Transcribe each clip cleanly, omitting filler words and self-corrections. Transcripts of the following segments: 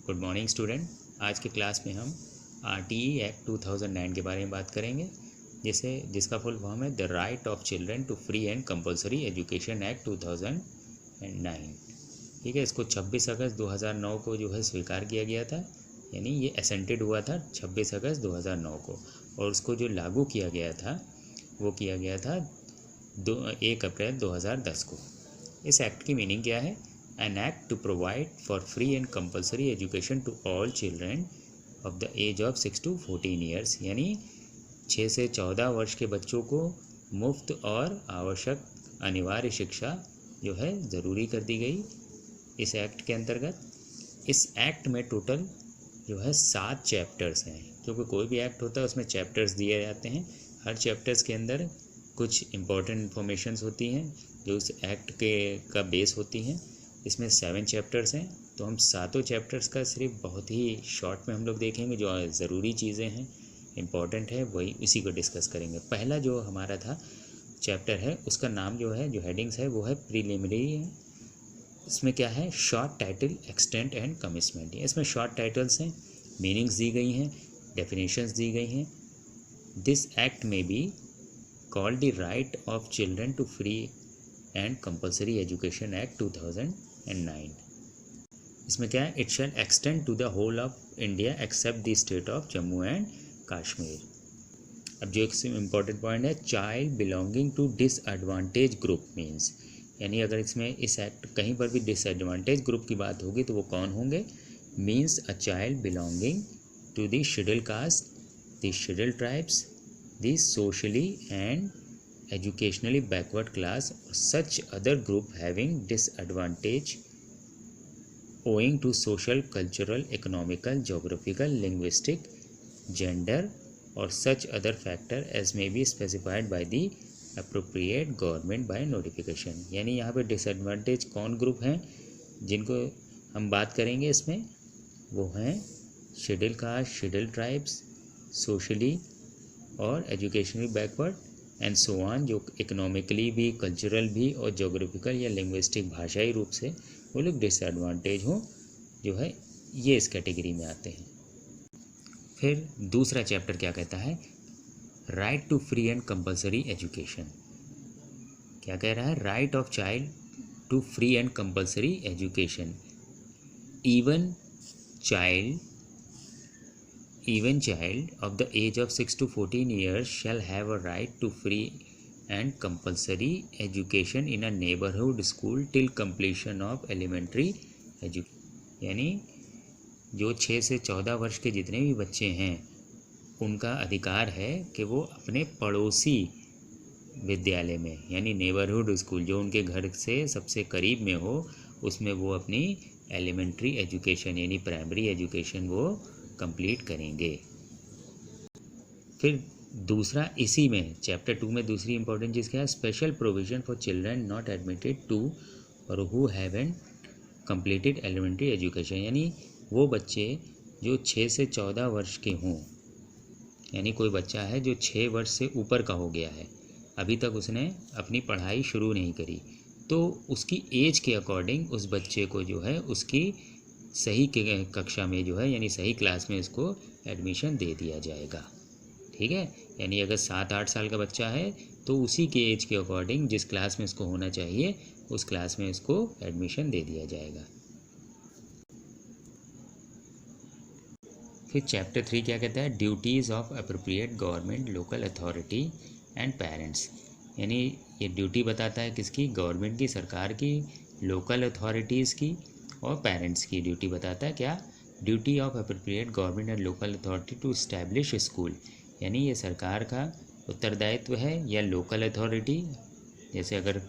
Good morning student. आज के class में हम RTE एक्ट 2009 के बारे में बात करेंगे, जिसका फुल फॉर्म है the right of children to free and compulsory education act 2009। ठीक है, इसको 26 अगस्त 2009 को जो है स्वीकार किया गया था, यानी ये असेंटेड हुआ था 26 अगस्त 2009 को, और उसको जो लागू किया गया था वो किया गया था 1 अप्रैल 2010 को। इस एक्ट की मीनिंग क्या है? An act to provide for free and compulsory education to all children of the age of 6 to 14 years, यानी 6 से 14 वर्ष के बच्चों को मुफ्त और आवश्यक अनिवार्य शिक्षा जो है ज़रूरी कर दी गई इस एक्ट के अंतर्गत। इस एक्ट में टोटल जो है 7 चैप्टर्स हैं, क्योंकि कोई भी एक्ट होता है उसमें चैप्टर्स दिए जाते हैं। हर चैप्टर्स के अंदर कुछ इम्पोर्टेंट इन्फॉर्मेशंस होती हैं जो उस एक्ट का बेस होती हैं। इसमें 7 चैप्टर्स हैं, तो हम 7 चैप्टर्स का सिर्फ बहुत ही शॉर्ट में हम लोग देखेंगे। जो ज़रूरी चीज़ें हैं, इम्पॉर्टेंट है, वही उसी को डिस्कस करेंगे। पहला जो हमारा था चैप्टर है, उसका नाम जो है, जो हेडिंग्स है वो है प्रीलिमिनरी है। इसमें क्या है? Short title, extent and commitment. इसमें शॉर्ट टाइटल्स हैं, मीनिंग्स दी गई हैं, डेफिनेशंस दी गई हैं। दिस एक्ट में be called the right of children to free and compulsory education act 2009। इसमें क्या है? It shall extend to the whole of India except the state of Jammu and Kashmir. अब जो एक इम्पॉर्टेंट पॉइंट है, child belonging to disadvantage group means, यानी अगर इसमें इस एक्ट कहीं पर भी डिसएडवांटेज ग्रुप की बात होगी तो वो कौन होंगे? Means a child belonging to the schedule caste, the schedule tribes, the socially and educationally backward class or such other group having disadvantage owing to social, cultural, economical, geographical, linguistic, gender or such other factor as may be specified by the appropriate government by notification। यानी यहाँ पे disadvantage कौन group हैं जिनको हम बात करेंगे इसमें? वो हैं schedule caste, schedule tribes, socially और educationally backward and so on, जो इकोनॉमिकली भी, कल्चरल भी और जोग्राफिकल या लिंग्विस्टिक भाषाई रूप से वो लोग डिसएडवांटेज हो, जो है ये इस कैटेगरी में आते हैं। फिर दूसरा चैप्टर क्या कहता है? Right to free and compulsory education. क्या कह रहा है? Right of child to free and compulsory education. Even child of the age of 6 to 14 years shall have a right to free and compulsory education in a neighborhood school till completion of elementary education। यानी जो 6 से 14 वर्ष के जितने भी बच्चे हैं उनका अधिकार है कि वो अपने पड़ोसी विद्यालय में, यानी नेबरहुड स्कूल जो उनके घर से सबसे करीब में हो, उसमें वो अपनी एलिमेंट्री एजुकेशन यानी प्राइमरी एजुकेशन वो कंप्लीट करेंगे। फिर दूसरा इसी में चैप्टर 2 में दूसरी इंपॉर्टेंट चीज़ क्या है? Special provision for children not admitted to और who haven't completed elementary education. यानी वो बच्चे जो 6 से 14 वर्ष के हों, यानी कोई बच्चा है जो 6 वर्ष से ऊपर का हो गया है, अभी तक उसने अपनी पढ़ाई शुरू नहीं करी, तो उसकी एज के अकॉर्डिंग उस बच्चे को जो है उसकी सही कक्षा में जो है, यानी सही क्लास में उसको एडमिशन दे दिया जाएगा। ठीक है, यानी अगर 7-8 साल का बच्चा है तो उसी के एज के अकॉर्डिंग जिस क्लास में उसको होना चाहिए उस क्लास में उसको एडमिशन दे दिया जाएगा। फिर चैप्टर 3 क्या कहता है? Duties of appropriate government, local authority and parents. यानी ये ड्यूटी बताता है किसकी? गवर्नमेंट की, सरकार की, लोकल अथॉरिटीज़ की और पेरेंट्स की ड्यूटी बताता है। क्या? Duty of appropriate government and local authority to establish school. यानी ये सरकार का उत्तरदायित्व है, या लोकल अथॉरिटी, जैसे अगर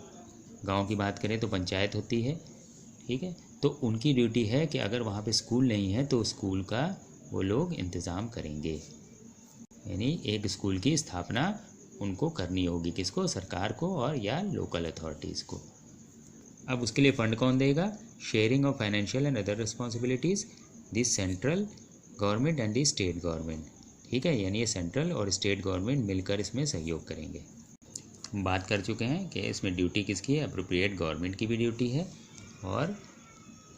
गांव की बात करें तो पंचायत होती है, ठीक है, तो उनकी ड्यूटी है कि अगर वहाँ पे स्कूल नहीं है तो स्कूल का वो लोग इंतज़ाम करेंगे। यानी एक स्कूल की स्थापना उनको करनी होगी, किसको? सरकार को और या लोकल अथॉरिटीज़ को। अब उसके लिए फ़ंड कौन देगा? Sharing of financial and other responsibilities the central government and the state government. ठीक है, यानी ये सेंट्रल और स्टेट गवर्नमेंट मिलकर इसमें सहयोग करेंगे। हम बात कर चुके हैं कि इसमें ड्यूटी किसकी है? अप्रोप्रिएट गवर्नमेंट की भी ड्यूटी है और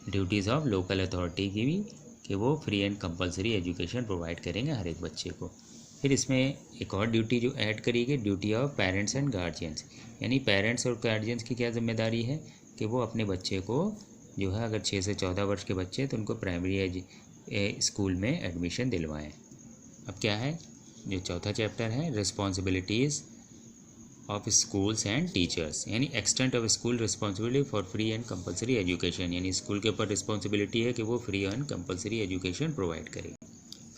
ड्यूटीज़ ऑफ लोकल अथॉरिटी की भी कि वो free and compulsory education provide करेंगे हर एक बच्चे को। फिर इसमें एक और ड्यूटी जो ऐड करी गई, duty of parents and guardians, यानी पेरेंट्स और गार्जियंस की क्या जिम्मेदारी है कि वो अपने बच्चे को जो है, अगर 6 से 14 वर्ष के बच्चे हैं तो उनको प्राइमरी स्कूल में एडमिशन दिलवाएं। अब क्या है, जो चौथा चैप्टर है, responsibilities of schools and teachers, यानी extent of school responsibility for free and compulsory education, यानी स्कूल के ऊपर रिस्पॉन्सिबिलिटी है कि वो free and compulsory education provide करे।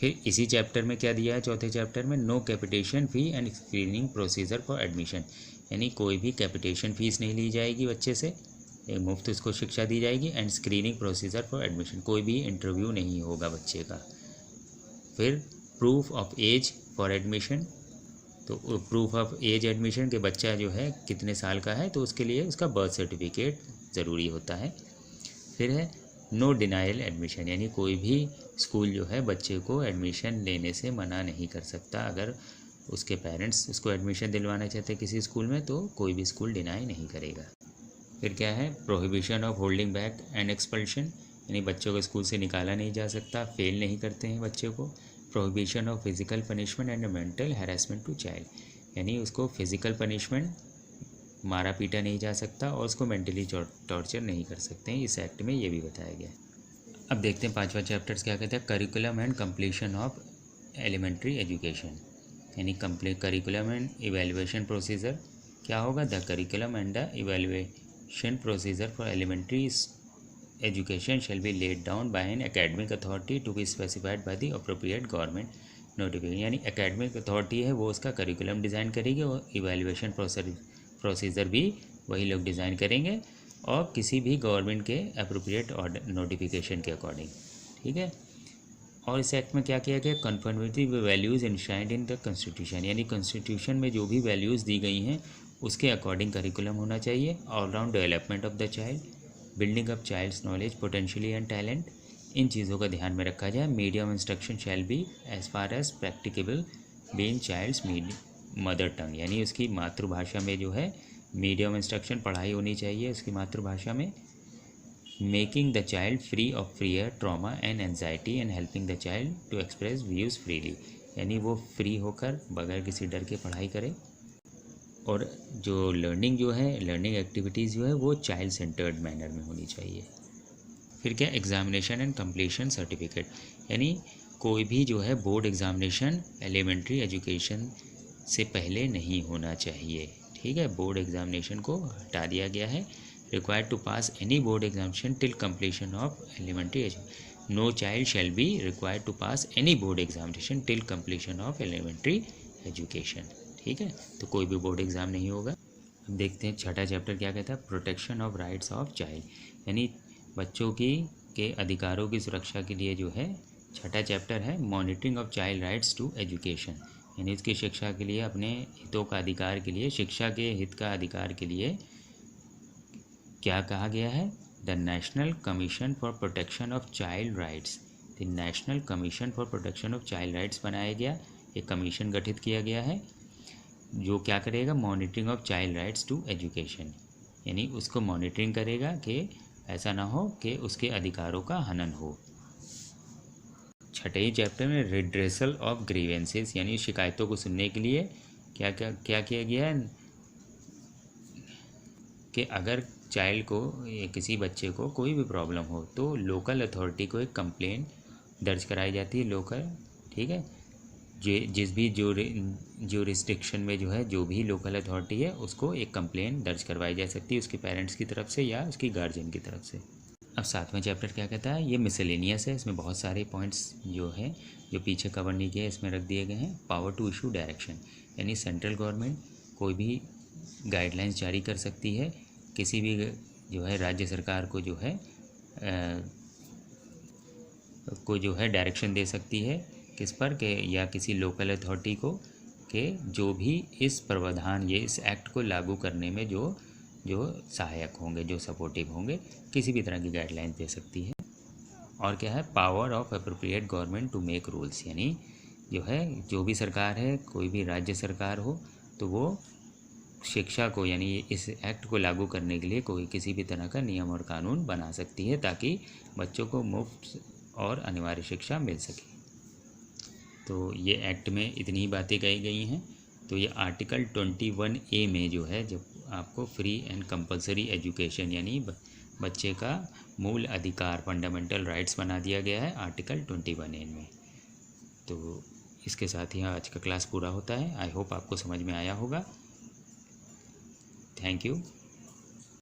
फिर इसी चैप्टर में क्या दिया है, चौथे चैप्टर में, no capitation fee and screening procedure for admission, यानी कोई भी कैपिटेशन फ़ीस नहीं ली जाएगी बच्चे से, मुफ्त उसको शिक्षा दी जाएगी। And screening procedure for admission, कोई भी इंटरव्यू नहीं होगा बच्चे का। फिर proof of age for admission, तो प्रूफ ऑफ एज एडमिशन के बच्चा जो है कितने साल का है तो उसके लिए उसका बर्थ सर्टिफिकेट ज़रूरी होता है। फिर है नो डिनाइल एडमिशन, यानी कोई भी स्कूल जो है बच्चे को एडमिशन लेने से मना नहीं कर सकता। अगर उसके पेरेंट्स उसको एडमिशन दिलवाना चाहते हैं किसी स्कूल में तो कोई भी स्कूल डिनाई नहीं करेगा। फिर क्या है, prohibition of holding back and expulsion, यानी बच्चों को स्कूल से निकाला नहीं जा सकता, फेल नहीं करते हैं बच्चे को। Prohibition of physical punishment and mental harassment to child, यानी उसको फिजिकल पनिशमेंट, मारा पीटा नहीं जा सकता और उसको मेंटली टॉर्चर नहीं कर सकते हैं, इस एक्ट में ये भी बताया गया। अब देखते हैं पांचवा चैप्टर्स क्या कहते हैं, curriculum and completion of elementary education, यानी करिकुलम एंड इवेल्युएशन प्रोसीजर क्या होगा, the curriculum and the evaluation procedure for elementary education shall be laid down by an academic authority to be specified by the appropriate government notification, यानी academic authority है वो उसका curriculum design करेगी और evaluation procedure भी वही लोग design करेंगे और किसी भी गवर्नमेंट के अप्रोप्रिएट नोटिफिकेशन के अकॉर्डिंग, ठीक है। और इस एक्ट में क्या किया गया, conformity with values enshrined in the constitution, यानी कॉन्स्टिट्यूशन में जो भी वैल्यूज़ दी गई हैं उसके अकॉर्डिंग करिकुलम होना चाहिए। All round development of the child, building up child's knowledge potentially and talent, इन चीज़ों का ध्यान में रखा जाए। Medium instruction shall be as far as practicable be in child's mother tongue, यानी उसकी मातृभाषा में जो है मीडियम इंस्ट्रक्शन पढ़ाई होनी चाहिए उसकी मातृभाषा में। Making the child free of fear, trauma and anxiety and helping the child to express views freely, यानी वो फ्री होकर बगैर किसी डर के पढ़ाई करे। और जो लर्निंग जो है, लर्निंग एक्टिविटीज़ जो है वो चाइल्ड सेंटर्ड मैनर में होनी चाहिए। फिर क्या, एग्जामिनेशन एंड कंप्लीशन सर्टिफिकेट, यानी कोई भी जो है बोर्ड एग्जामिनेशन एलिमेंट्री एजुकेशन से पहले नहीं होना चाहिए, ठीक है। बोर्ड एग्जामिनेशन को हटा दिया गया है। Required to pass any board examination till completion of elementary education, no child shall be required to pass any board examination till completion of elementary education, ठीक है। तो कोई भी बोर्ड एग्ज़ाम नहीं होगा। अब देखते हैं छठा चैप्टर क्या कहता है, protection of rights of child, यानी बच्चों की के अधिकारों की सुरक्षा के लिए जो है छठा चैप्टर है, monitoring of child rights to education, यानी इसकी शिक्षा के लिए, अपने हितों का अधिकार के लिए, शिक्षा के हित का अधिकार के लिए क्या कहा गया है, the national commission for protection of child rights, the national commission for protection of child rights बनाया गया, एक कमीशन गठित किया गया है जो क्या करेगा, monitoring of child rights to education, यानी उसको मॉनिटरिंग करेगा कि ऐसा ना हो कि उसके अधिकारों का हनन हो। छठे ही चैप्टर में रिड्रेसल ऑफ ग्रीवेंसेस, यानी शिकायतों को सुनने के लिए क्या किया गया है कि अगर चाइल्ड को या किसी बच्चे को कोई भी प्रॉब्लम हो तो लोकल अथॉरिटी को एक कंप्लेंट दर्ज कराई जाती है, लोकल, ठीक है। जिस भी ज्यूरिस्डिक्शन में जो है, जो भी लोकल अथॉरिटी है उसको एक कंप्लेंट दर्ज करवाई जा सकती है उसके पेरेंट्स की तरफ से या उसकी गार्जियन की तरफ से। अब सातवां चैप्टर क्या कहता है, ये मिसलेनियस है, इसमें बहुत सारे पॉइंट्स जो हैं जो पीछे कवर नहीं किए इसमें रख दिए गए हैं। पावर टू इशू डायरेक्शन, यानी सेंट्रल गवर्नमेंट कोई भी गाइडलाइंस जारी कर सकती है, किसी भी जो है राज्य सरकार को जो है डायरेक्शन दे सकती है किस पर के, या किसी लोकल अथॉरिटी को कि जो भी इस प्रावधान ये इस एक्ट को लागू करने में जो सहायक होंगे, जो सपोर्टिव होंगे, किसी भी तरह की गाइडलाइन दे सकती है। और क्या है, power of appropriate government to make rules, यानी जो है जो भी सरकार है, कोई भी राज्य सरकार हो तो वो शिक्षा को, यानी इस एक्ट को लागू करने के लिए कोई किसी भी तरह का नियम और कानून बना सकती है ताकि बच्चों को मुफ्त और अनिवार्य शिक्षा मिल सके। तो ये एक्ट में इतनी ही बातें कही गई हैं। तो ये आर्टिकल 21A में जो है, जब आपको फ्री एंड कंपलसरी एजुकेशन यानी बच्चे का मूल अधिकार फंडामेंटल राइट्स बना दिया गया है आर्टिकल 21A में। तो इसके साथ ही आज का क्लास पूरा होता है। आई होप आपको समझ में आया होगा। Thank you.